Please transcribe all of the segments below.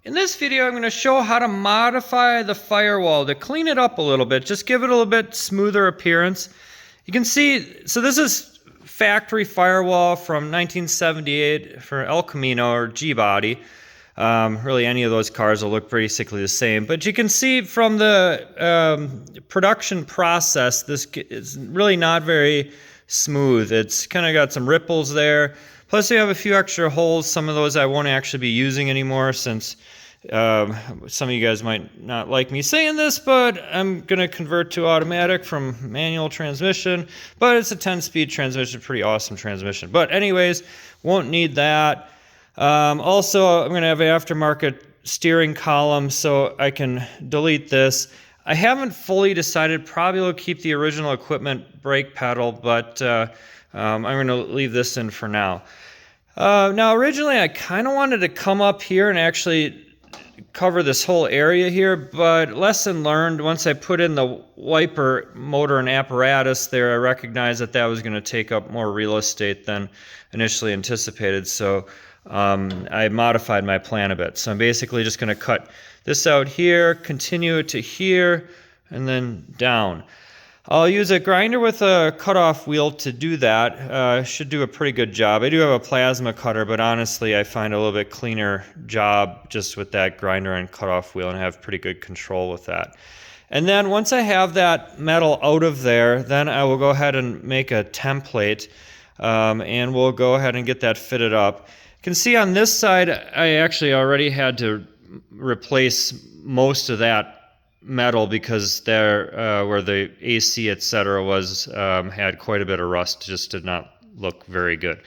In this video, I'm going to show how to modify the firewall to clean it up a little bit, just give it a little bit smoother appearance. You can see, so this is factory firewall from 1978 for El Camino or G-Body. Really any of those cars will look basically the same, but you can see from the production process, this is really not very smooth. It's kind of got some ripples there. Plus we have a few extra holes. Some of those I won't actually be using anymore since some of you guys might not like me saying this, but I'm going to convert to automatic from manual transmission. But it's a 10-speed transmission, pretty awesome transmission. But anyways, won't need that. Also, I'm going to have an aftermarket steering column so I can delete this. I haven't fully decided, probably will keep the original equipment brake pedal, but I'm going to leave this in for now. Now, originally I kind of wanted to come up here and actually cover this whole area here, but lesson learned, once I put in the wiper motor and apparatus there, I recognized that that was going to take up more real estate than initially anticipated, so I modified my plan a bit. So I'm basically just going to cut this out here, continue to here, and then down. I'll use a grinder with a cutoff wheel to do that. Should do a pretty good job. I do have a plasma cutter, but honestly I find a little bit cleaner job just with that grinder and cutoff wheel, and I have pretty good control with that. And then once I have that metal out of there, then I will go ahead and make a template, and we'll go ahead and get that fitted up. You can see on this side I actually already had to replace most of that metal because there where the AC etc was had quite a bit of rust, just did not look very good.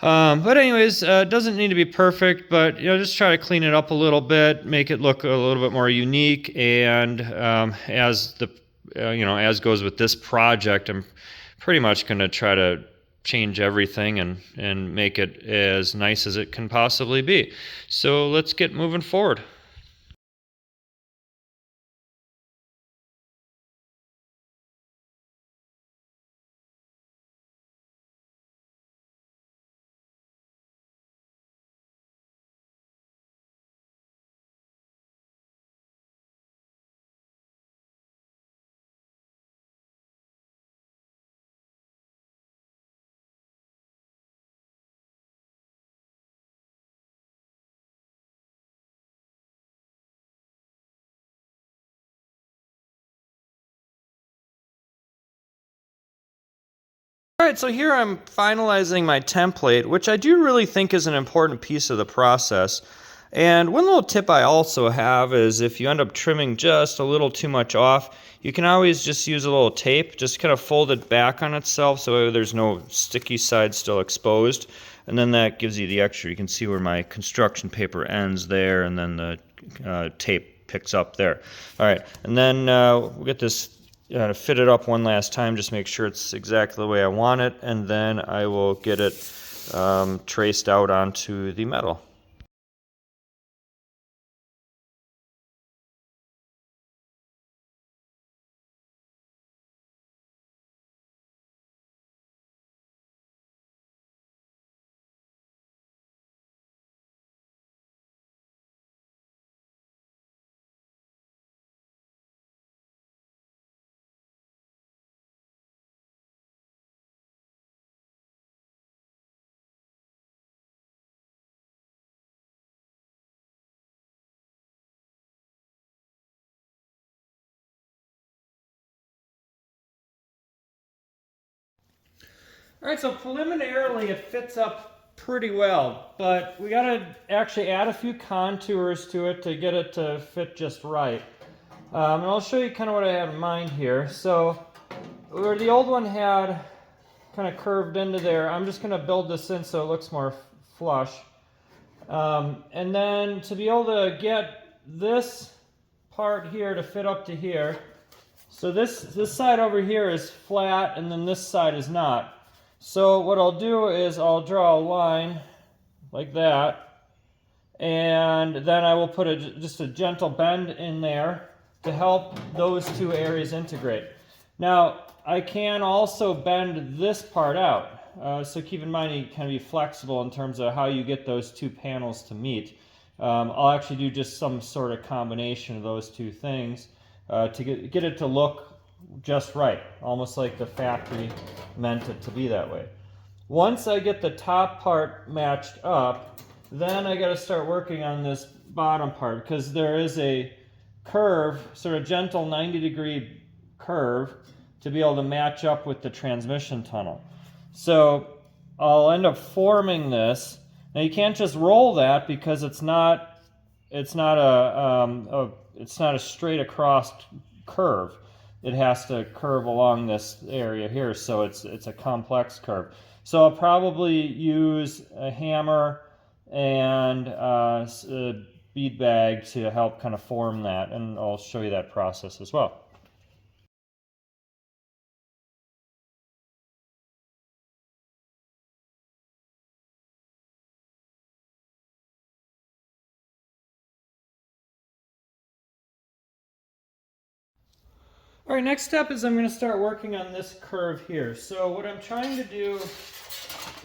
But anyways, it doesn't need to be perfect, but just try to clean it up a little bit, make it look a little bit more unique. And as the as goes with this project, I'm pretty much going to try to change everything and make it as nice as it can possibly be. So let's get moving forward. Alright, so here I'm finalizing my template, which I do really think is an important piece of the process. And one little tip I also have is if you end up trimming just a little too much off, you can always just use a little tape, just kind of fold it back on itself so there's no sticky side still exposed. And then that gives you the extra. You can see where my construction paper ends there, and then the tape picks up there. Alright, and then we'll get this fit it up one last time, just make sure it's exactly the way I want it, and then I will get it traced out onto the metal. Alright, so preliminarily it fits up pretty well, but we gotta actually add a few contours to it to get it to fit just right. And I'll show you kind of what I have in mind here. So where the old one had kind of curved into there, I'm just gonna build this in so it looks more flush. And then to be able to get this part here to fit up to here, so this side over here is flat and then this side is not. So what I'll do is I'll draw a line like that, and then I will put just a gentle bend in there to help those two areas integrate. Now I can also bend this part out, so keep in mind you can be flexible in terms of how you get those two panels to meet. I'll actually do just some sort of combination of those two things to get it to look just right, almost like the factory meant it to be that way. Once I get the top part matched up, then I got to start working on this bottom part, because there is a curve, sort of gentle 90-degree curve, to be able to match up with the transmission tunnel. So I'll end up forming this. Now you can't just roll that, because it's not a straight across curve. It has to curve along this area here, so it's a complex curve. So I'll probably use a hammer and a bead bag to help kind of form that, and I'll show you that process as well. All right, next step is I'm going to start working on this curve here. So what I'm trying to do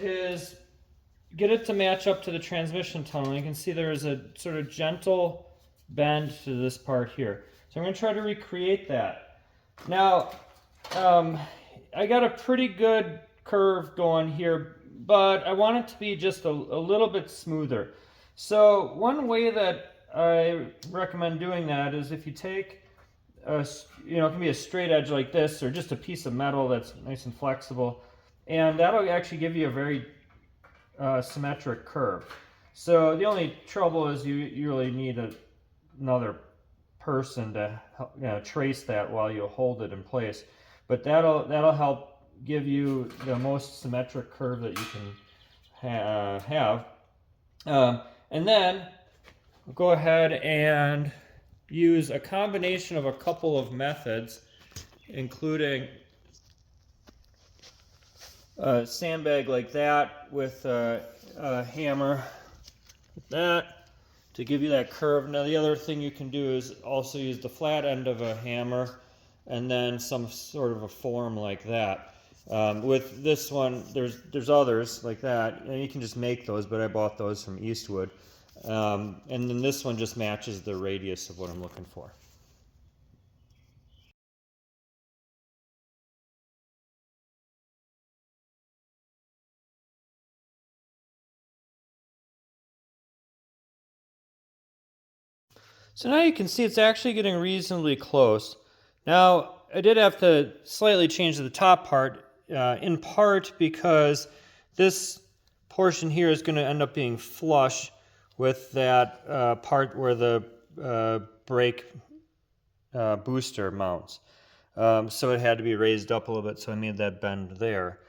is get it to match up to the transmission tunnel. You can see there is a sort of gentle bend to this part here. So I'm going to try to recreate that. Now, I got a pretty good curve going here, but I want it to be just a little bit smoother. So one way that I recommend doing that is if you take it can be a straight edge like this, or just a piece of metal that's nice and flexible, and that'll actually give you a very symmetric curve. So the only trouble is you really need another person to trace that while you hold it in place. But that'll help give you the most symmetric curve that you can have. And then go ahead and use a combination of a couple of methods, including a sandbag like that with a hammer like that to give you that curve. Now the other thing you can do is also use the flat end of a hammer and then some sort of a form like that. With this one, there's others like that, and you can just make those, but I bought those from Eastwood. And then this one just matches the radius of what I'm looking for. So now you can see it's actually getting reasonably close. Now, I did have to slightly change the top part, in part because this portion here is going to end up being flush with that part where the brake booster mounts. So it had to be raised up a little bit, so I made that bend there.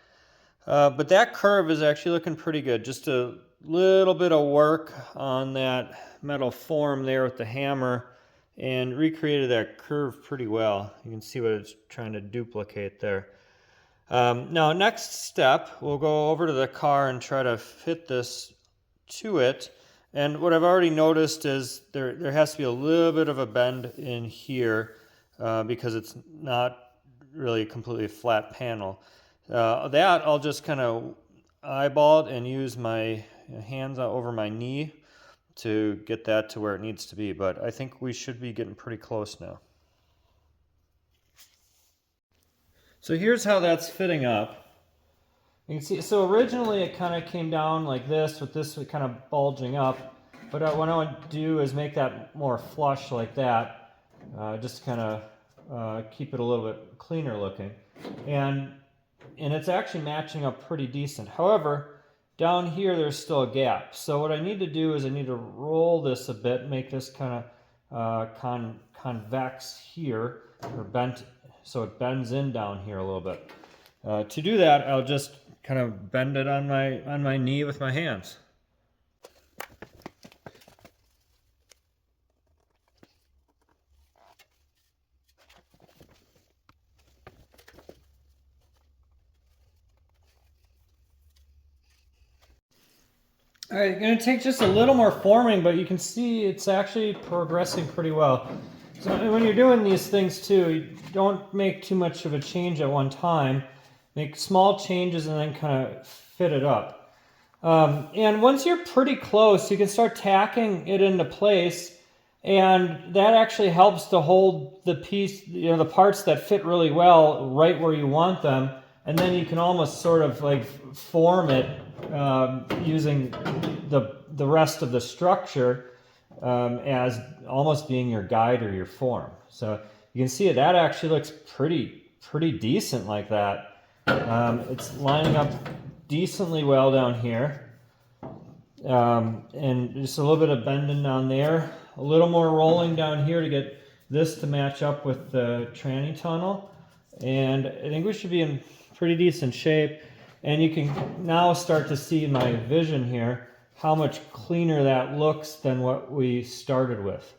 But that curve is actually looking pretty good. Just a little bit of work on that metal form there with the hammer and recreated that curve pretty well. You can see what it's trying to duplicate there. Now, next step, we'll go over to the car and try to fit this to it. And what I've already noticed is there has to be a little bit of a bend in here because it's not really a completely flat panel. That I'll just kind of eyeball it and use my hands over my knee to get that to where it needs to be. But I think we should be getting pretty close now. So here's how that's fitting up. You can see, so originally it kind of came down like this, with this kind of bulging up. But what I want to do is make that more flush like that, just to kind of keep it a little bit cleaner looking. And it's actually matching up pretty decent. However, down here there's still a gap. So what I need to do is I need to roll this a bit, make this kind of convex here, or bent, so it bends in down here a little bit. To do that, I'll just kind of bend it on my knee with my hands. All right, going to take just a little more forming, but you can see it's actually progressing pretty well. So when you're doing these things too, you don't make too much of a change at one time. Make small changes and then kind of fit it up. And once you're pretty close, you can start tacking it into place, and that actually helps to hold the piece, the parts that fit really well right where you want them, and then you can almost sort of like form it using the rest of the structure as almost being your guide or your form. So you can see that actually looks pretty decent like that. It's lining up decently well down here, and just a little bit of bending down there, a little more rolling down here to get this to match up with the tranny tunnel, and I think we should be in pretty decent shape. And you can now start to see my vision here, how much cleaner that looks than what we started with.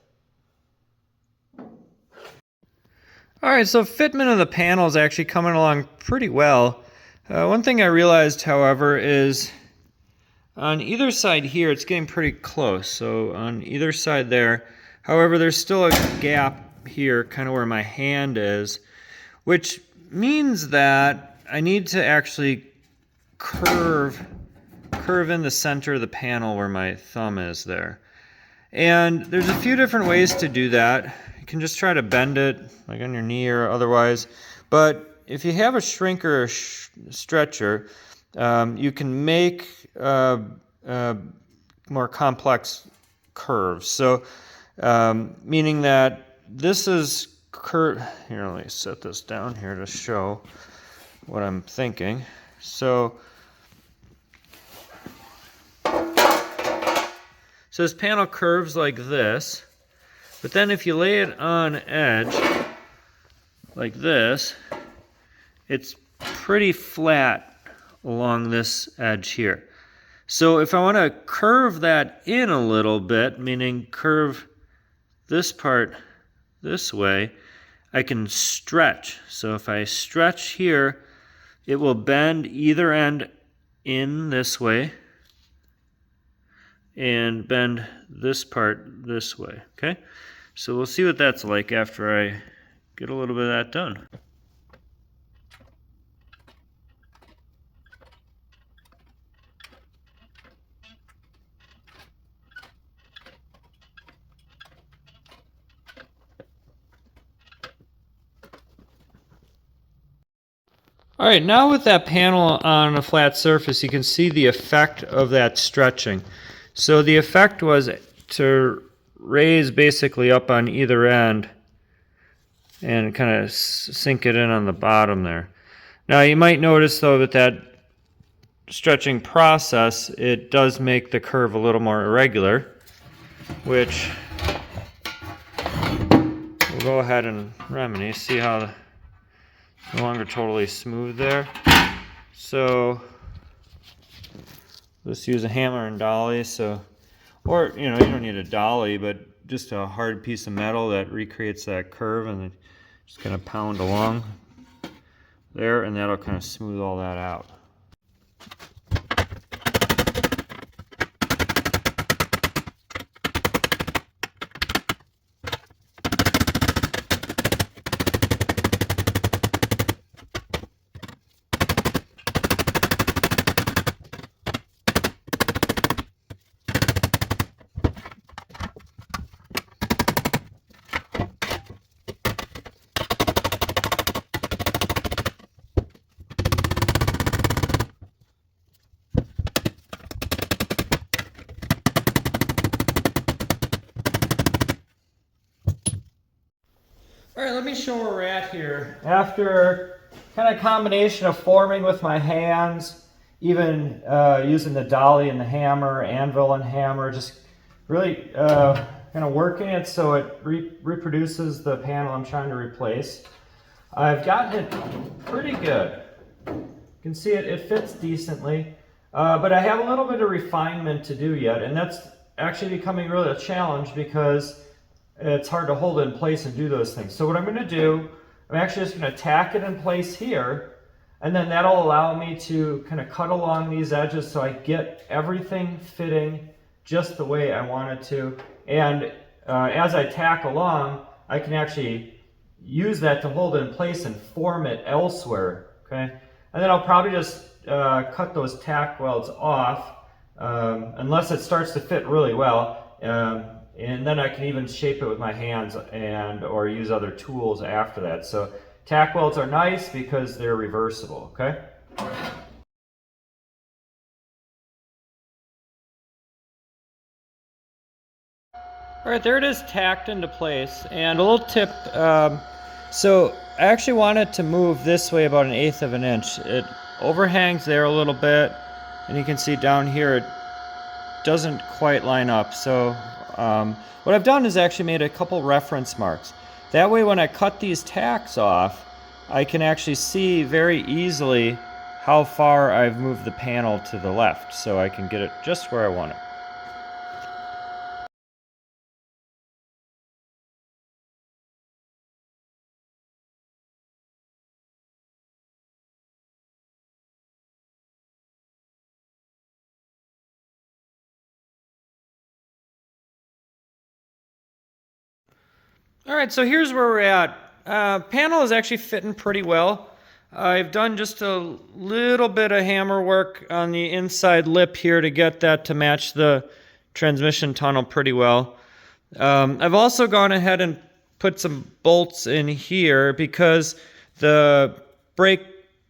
All right, so fitment of the panel is actually coming along pretty well. One thing I realized, however, is on either side here, it's getting pretty close. So on either side there, however, there's still a gap here, kind of where my hand is, which means that I need to actually curve in the center of the panel where my thumb is there. And there's a few different ways to do that. You can just try to bend it, like on your knee or otherwise. But if you have a shrink or a stretcher, you can make more complex curves. So, meaning that this is curved. Here, let me set this down here to show what I'm thinking. So this panel curves like this, but then if you lay it on edge like this, it's pretty flat along this edge here. So if I want to curve that in a little bit, meaning curve this part this way, I can stretch. So if I stretch here, it will bend either end in this way and bend this part this way, okay? So we'll see what that's like after I get a little bit of that done. All right, now with that panel on a flat surface, you can see the effect of that stretching. So the effect was to raise basically up on either end and kind of sink it in on the bottom there. Now you might notice though that that stretching process, it does make the curve a little more irregular, which we'll go ahead and remedy. See how it's no longer totally smooth there. So let's use a hammer and dolly. Or you don't need a dolly, but just a hard piece of metal that recreates that curve, and then just kind of pound along there, and that'll kind of smooth all that out. All right, let me show where we're at here. After kind of combination of forming with my hands, even using the dolly and the hammer, anvil and hammer, just really kind of working it so it reproduces the panel I'm trying to replace. I've gotten it pretty good. You can see it fits decently, but I have a little bit of refinement to do yet, and that's actually becoming really a challenge because it's hard to hold it in place and do those things. So what I'm going to do, I'm actually just going to tack it in place here, and then that'll allow me to kind of cut along these edges so I get everything fitting just the way I want it to. And as I tack along, I can actually use that to hold it in place and form it elsewhere, okay? And then I'll probably just cut those tack welds off unless it starts to fit really well. And then I can even shape it with my hands or use other tools after that. So tack welds are nice because they're reversible, okay? All right, there it is, tacked into place. And a little tip, so I actually want it to move this way about 1/8 of an inch. It overhangs there a little bit, and you can see down here it doesn't quite line up. So what I've done is actually made a couple reference marks. That way when I cut these tacks off, I can actually see very easily how far I've moved the panel to the left, so I can get it just where I want it. All right, so here's where we're at. Panel is actually fitting pretty well. I've done just a little bit of hammer work on the inside lip here to get that to match the transmission tunnel pretty well. I've also gone ahead and put some bolts in here because the brake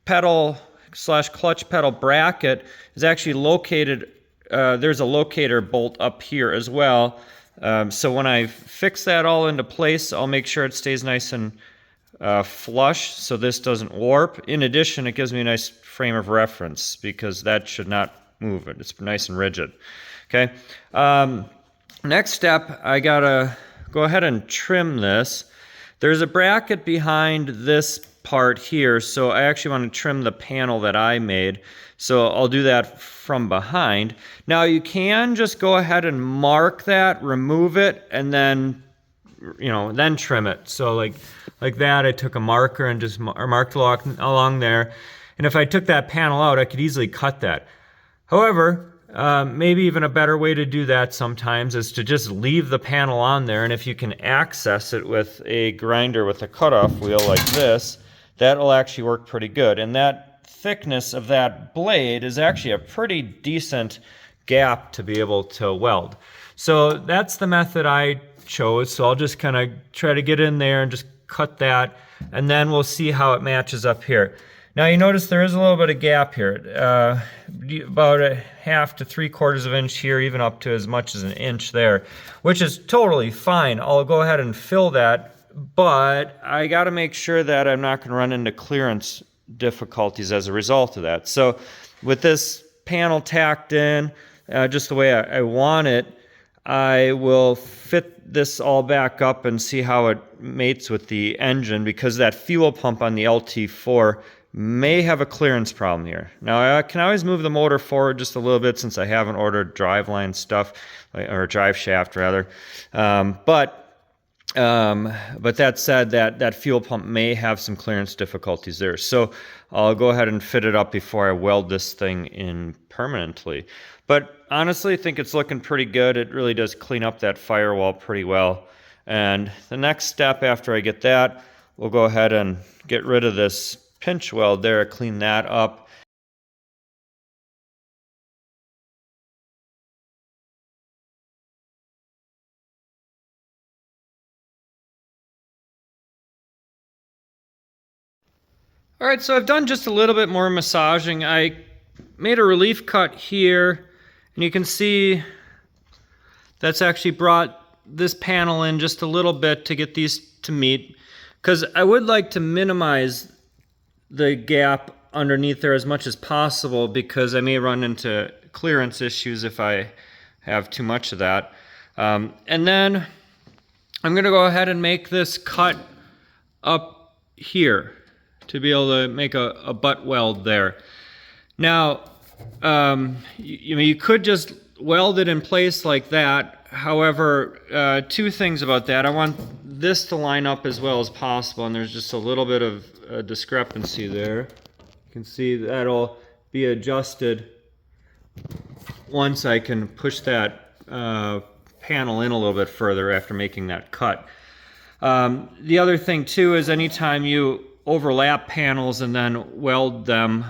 pedal / clutch pedal bracket is actually located, there's a locator bolt up here as well. So when I fix that all into place, I'll make sure it stays nice and flush so this doesn't warp. In addition, it gives me a nice frame of reference because that should not move. It's nice and rigid. Okay. Next step, I gotta go ahead and trim this. There's a bracket behind this part here, so I actually want to trim the panel that I made. So I'll do that from behind. Now you can just go ahead and mark that, remove it, and then, then trim it. So like that, I took a marker and just marked along there. And if I took that panel out, I could easily cut that. However, maybe even a better way to do that sometimes is to just leave the panel on there, and if you can access it with a grinder with a cutoff wheel like this, that'll actually work pretty good. And that thickness of that blade is actually a pretty decent gap to be able to weld. So that's the method I chose. So I'll just kind of try to get in there and just cut that, and then we'll see how it matches up here. Now you notice there is a little bit of gap here, about 1/2 to 3/4 of an inch here, even up to as much as an inch there, which is totally fine. I'll go ahead and fill that, but I got to make sure that I'm not going to run into clearance difficulties as a result of that. So with this panel tacked in, just the way I want it, I will fit this all back up and see how it mates with the engine, because that fuel pump on the LT4 may have a clearance problem here. Now I can always move the motor forward just a little bit since I haven't ordered driveline stuff, or drive shaft rather. But that said, that fuel pump may have some clearance difficulties there. So I'll go ahead and fit it up before I weld this thing in permanently. But honestly, I think it's looking pretty good. It really does clean up that firewall pretty well. And the next step after I get that, we'll go ahead and get rid of this pinch weld there, clean that up. All right, so I've done just a little bit more massaging. I made a relief cut here, and you can see that's actually brought this panel in just a little bit to get these to meet, because I would like to minimize the gap underneath there as much as possible, because I may run into clearance issues if I have too much of that. And then I'm going to go ahead and make this cut up here to be able to make a butt weld there. Now, you could just weld it in place like that. However, two things about that. I want this to line up as well as possible, and there's just a little bit of a discrepancy there. You can see that'll be adjusted once I can push that panel in a little bit further after making that cut. The other thing too is anytime you overlap panels and then weld them,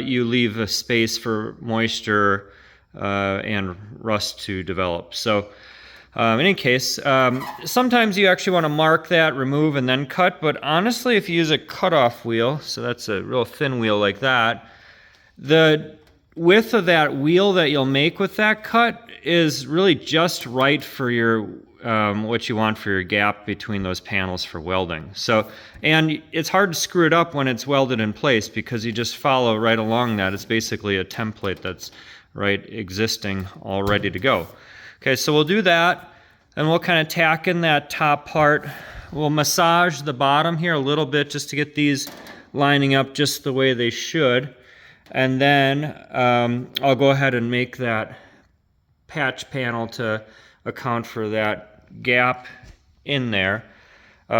you leave a space for moisture and rust to develop. So in any case, sometimes you actually want to mark that, remove, and then cut, but honestly, if you use a cutoff wheel, so that's a real thin wheel like that, the width of that wheel that you'll make with that cut is really just right for your what you want for your gap between those panels for welding. So, and it's hard to screw it up when it's welded in place because you just follow right along that. It's basically a template that's right existing, all ready to go. Okay, so we'll do that, and we'll kind of tack in that top part. We'll massage the bottom here a little bit just to get these lining up just the way they should. And then I'll go ahead and make that patch panel to account for that gap in there,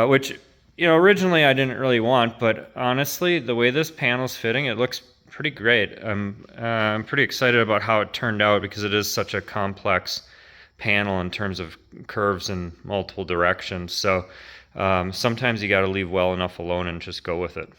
which, you know, originally I didn't really want, but honestly, the way this panel's fitting, it looks pretty great. I'm pretty excited about how it turned out because it is such a complex panel in terms of curves in multiple directions. So sometimes you got to leave well enough alone and just go with it.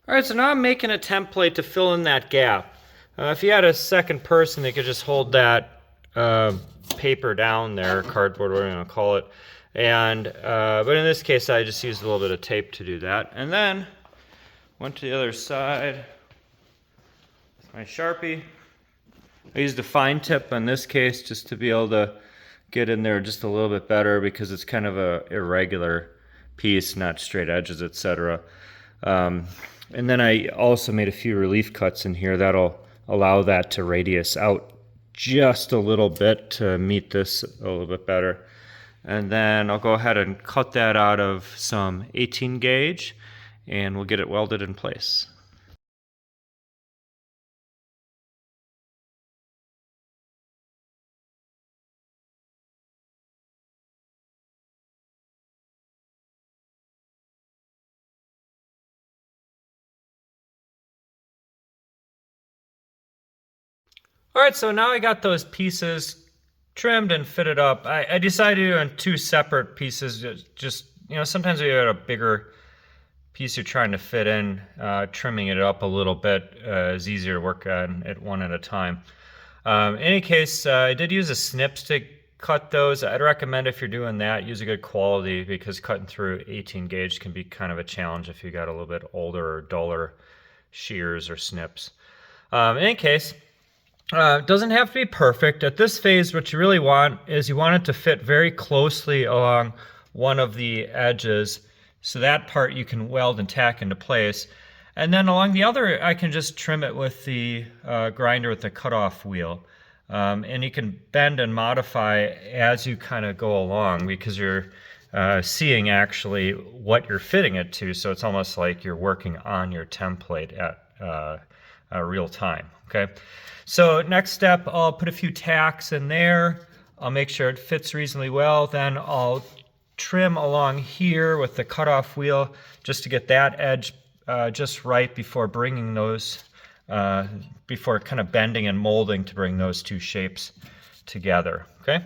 All right, so now I'm making a template to fill in that gap. If you had a second person, they could just hold that paper down there, cardboard, whatever you want to call it. And but in this case, I just used a little bit of tape to do that. And then went to the other side with my Sharpie. I used a fine tip on this case just to be able to get in there just a little bit better because it's kind of a irregular piece, not straight edges, etc. And then I also made a few relief cuts in here that'll allow that to radius out just a little bit to meet this a little bit better. And then I'll go ahead and cut that out of some 18 gauge and we'll get it welded in place. All right, so now I got those pieces trimmed and fitted up. I decided to do it in two separate pieces. Just, you know, sometimes you have a bigger piece you're trying to fit in, trimming it up a little bit is easier to work on it one at a time. In any case, I did use a snips to cut those. I'd recommend if you're doing that, use a good quality because cutting through 18 gauge can be kind of a challenge if you got a little bit older or duller shears or snips. In any case, it doesn't have to be perfect. At this phase, what you really want is you want it to fit very closely along one of the edges, so that part you can weld and tack into place. And then along the other, I can just trim it with the grinder with the cutoff wheel. And you can bend and modify as you kind of go along because you're seeing actually what you're fitting it to, so it's almost like you're working on your template at real time. Okay, so next step, I'll put a few tacks in there. I'll make sure it fits reasonably well. Then I'll trim along here with the cutoff wheel just to get that edge just right before bringing those, before kind of bending and molding to bring those two shapes together. Okay.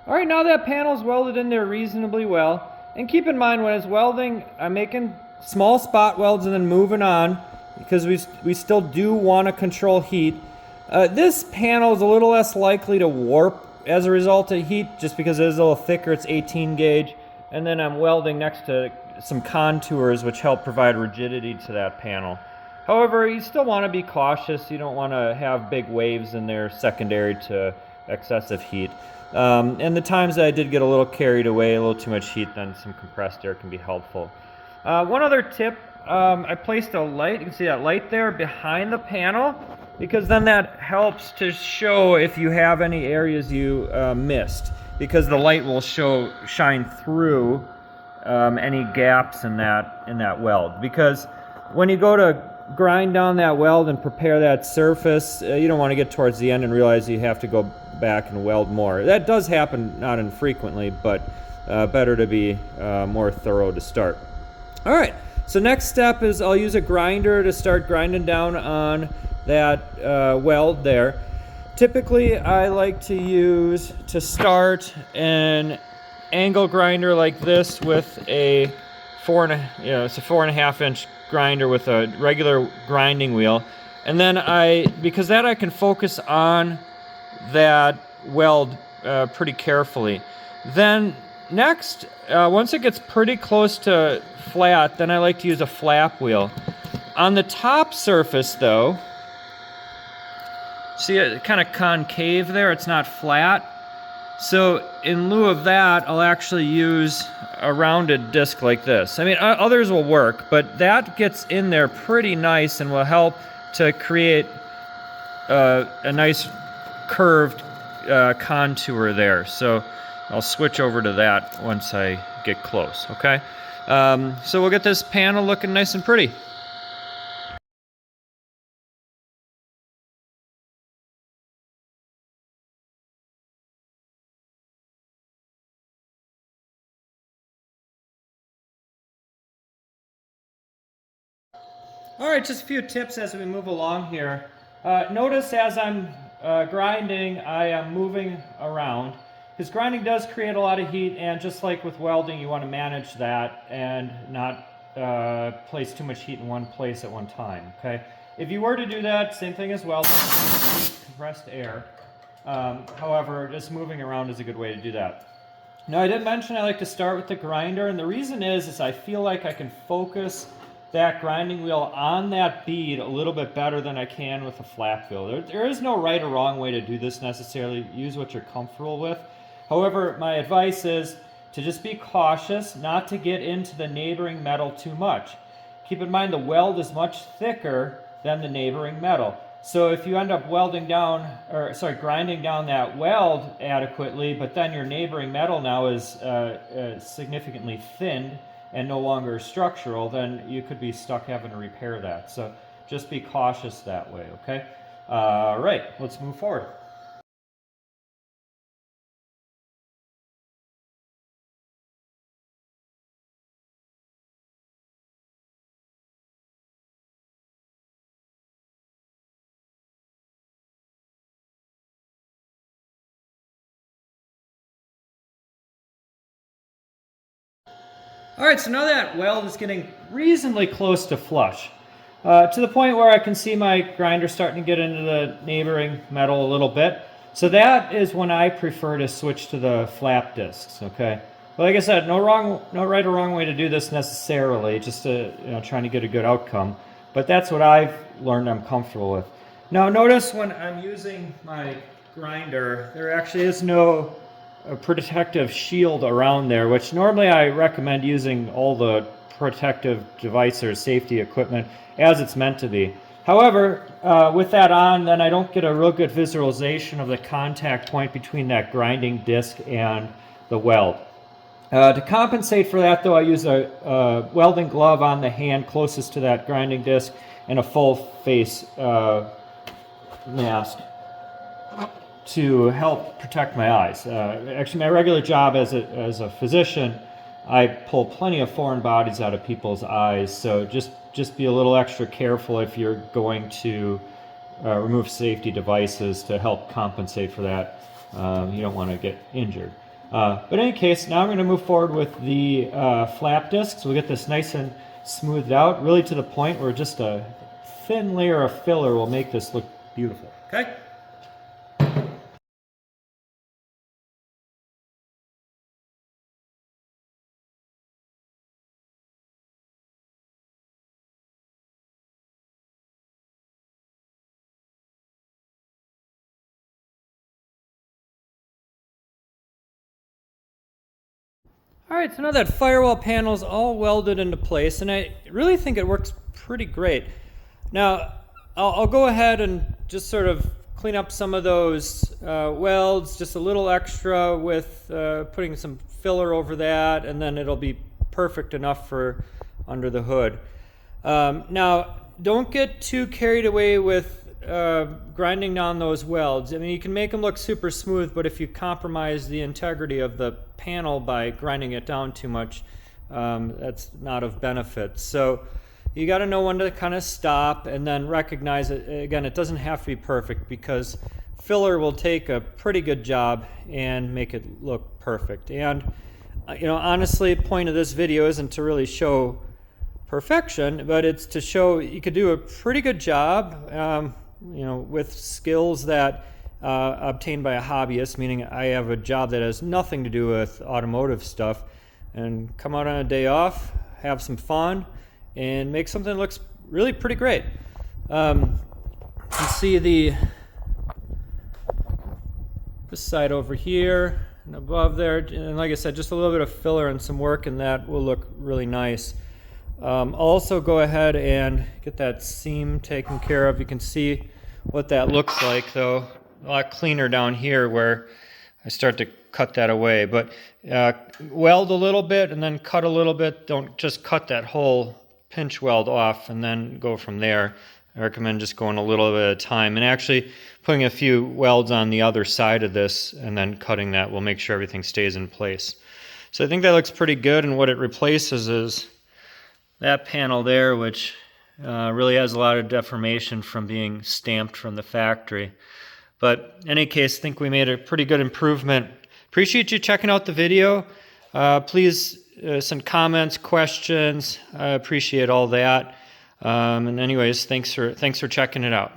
All right, now that panel's welded in there reasonably well, and keep in mind when it's welding, I'm making small spot welds and then moving on because we still do want to control heat. This panel is a little less likely to warp as a result of heat just because it is a little thicker, it's 18 gauge, and then I'm welding next to some contours which help provide rigidity to that panel. However, you still want to be cautious. You don't want to have big waves in there secondary to excessive heat. And the times that I did get a little carried away, a little too much heat, then some compressed air can be helpful. One other tip, I placed a light, you can see that light there behind the panel, because then that helps to show if you have any areas you missed, because the light will shine through any gaps in that weld. Because when you go to grind down that weld and prepare that surface, you don't want to get towards the end and realize you have to go back and weld more. That does happen not infrequently, but better to be more thorough to start. All right, so next step is I'll use a grinder to start grinding down on that weld there. Typically, I like to start an angle grinder like this with a it's a 4.5 inch grinder with a regular grinding wheel, and then because I can focus on that weld pretty carefully. Then next, once it gets pretty close to flat, then I like to use a flap wheel. On the top surface though, see it kind of concave there, it's not flat. So in lieu of that, I'll actually use a rounded disc like this. I mean, others will work, but that gets in there pretty nice and will help to create a nice curved contour there. So I'll switch over to that once I get close, okay? So we'll get this panel looking nice and pretty. All right, just a few tips as we move along here. Notice as I'm grinding, I am moving around, because grinding does create a lot of heat, and just like with welding, you want to manage that and not place too much heat in one place at one time, okay? If you were to do that, same thing as welding, compressed air. However, just moving around is a good way to do that. Now, I did mention I like to start with the grinder, and the reason is I feel like I can focus that grinding wheel on that bead a little bit better than I can with a flap wheel. There is no right or wrong way to do this necessarily. Use what you're comfortable with. However, my advice is to just be cautious, not to get into the neighboring metal too much. Keep in mind the weld is much thicker than the neighboring metal. So if you end up grinding down that weld adequately, but then your neighboring metal now is significantly thinned and no longer structural, then you could be stuck having to repair that. So just be cautious that way, okay? All right, let's move forward. All right, so now that weld is getting reasonably close to flush, to the point where I can see my grinder starting to get into the neighboring metal a little bit. So that is when I prefer to switch to the flap discs, okay? But like I said, no right or wrong way to do this necessarily, just trying to get a good outcome. But that's what I've learned I'm comfortable with. Now notice when I'm using my grinder, there actually is no protective shield around there, which normally I recommend using all the protective device or safety equipment as it's meant to be. However, with that on, then I don't get a real good visualization of the contact point between that grinding disc and the weld. To compensate for that, though, I use a welding glove on the hand closest to that grinding disc and a full face mask to help protect my eyes. Actually, my regular job as a physician, I pull plenty of foreign bodies out of people's eyes, so just be a little extra careful if you're going to remove safety devices to help compensate for that. You don't want to get injured. But in any case, now I'm going to move forward with the flap disc. So we'll get this nice and smoothed out, really to the point where just a thin layer of filler will make this look beautiful. Okay? Alright, so now that firewall panel is all welded into place, and I really think it works pretty great. Now, I'll go ahead and just sort of clean up some of those welds, just a little extra with putting some filler over that, and then it'll be perfect enough for under the hood. Now, don't get too carried away with grinding down those welds. I mean, you can make them look super smooth, but if you compromise the integrity of the panel by grinding it down too much, that's not of benefit. So you got to know when to kind of stop and then recognize it. Again, it doesn't have to be perfect because filler will take a pretty good job and make it look perfect. And you know, honestly, the point of this video isn't to really show perfection, but it's to show you could do a pretty good job, you know, with skills that obtained by a hobbyist, meaning I have a job that has nothing to do with automotive stuff, and come out on a day off, have some fun, and make something that looks really pretty great. You can see this side over here and above there, and like I said, just a little bit of filler and some work, and that will look really nice. Also go ahead and get that seam taken care of. You can see what that looks like, though a lot cleaner down here where I start to cut that away. But weld a little bit and then cut a little bit. Don't just cut that whole pinch weld off and then go from there. I recommend just going a little bit at a time and actually putting a few welds on the other side of this and then cutting that will make sure everything stays in place. So I think that looks pretty good, and what it replaces is that panel there, which really has a lot of deformation from being stamped from the factory. But in any case, I think we made a pretty good improvement. Appreciate you checking out the video. Please send comments, questions. I appreciate all that. And anyways, thanks for checking it out.